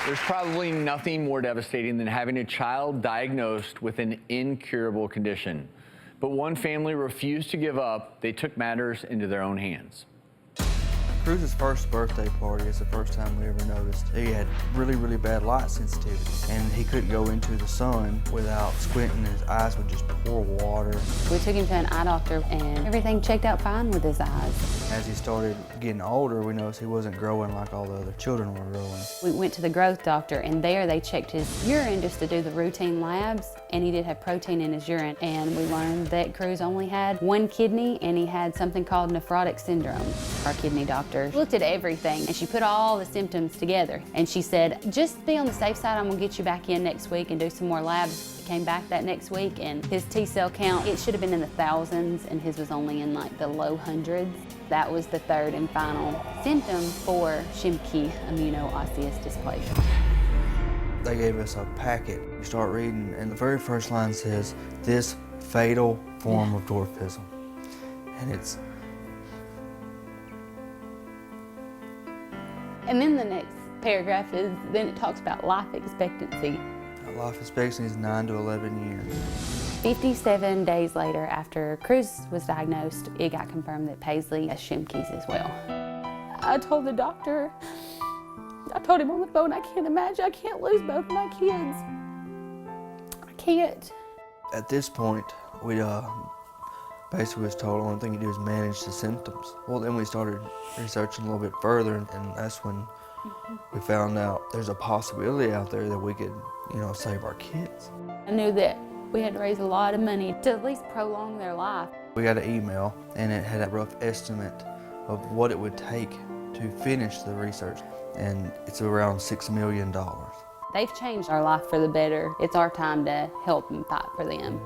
There's probably nothing more devastating than having a child diagnosed with an incurable condition. But one family refused to give up. They took matters into their own hands. Cruz's first birthday party is the first time we ever noticed he had really, really bad light sensitivity, and he couldn't go into the sun without squinting. His eyes would just pour water. We took him to an eye doctor, and everything checked out fine with his eyes. As he started getting older, we noticed he wasn't growing like all the other children were growing. We went to the growth doctor, and there they checked his urine just to do the routine labs, and he did have protein in his urine. And we learned that Cruz only had one kidney, and he had something called nephrotic syndrome. Our kidney doctor looked at everything, and she put all the symptoms together. And she said, just be on the safe side, I'm gonna get you back in next week and do some more labs. He came back that next week, and his T-cell count, it should have been in the thousands, and his was only in like the low hundreds. That was the third and final symptom for Schimke immunoosseous dysplasia. They gave us a packet. We start reading, and the very first line says, "This fatal form of dwarfism." And it's... And then the next paragraph is, then it talks about life expectancy. Life expectancy is 9 to 11 years. 57 days later, after Cruz was diagnosed, it got confirmed that Paisley has Schimke's as well. I told the doctor, I told him on the phone, I can't imagine, I can't lose both of my kids. I can't. At this point, we basically was told the only thing you do is manage the symptoms. Well, then we started researching a little bit further, and that's when we found out there's a possibility out there that we could, save our kids. I knew that we had to raise a lot of money to at least prolong their life. We got an email, and it had a rough estimate of what it would take to finish the research, and it's around $6 million. They've changed our life for the better. It's our time to help and fight for them.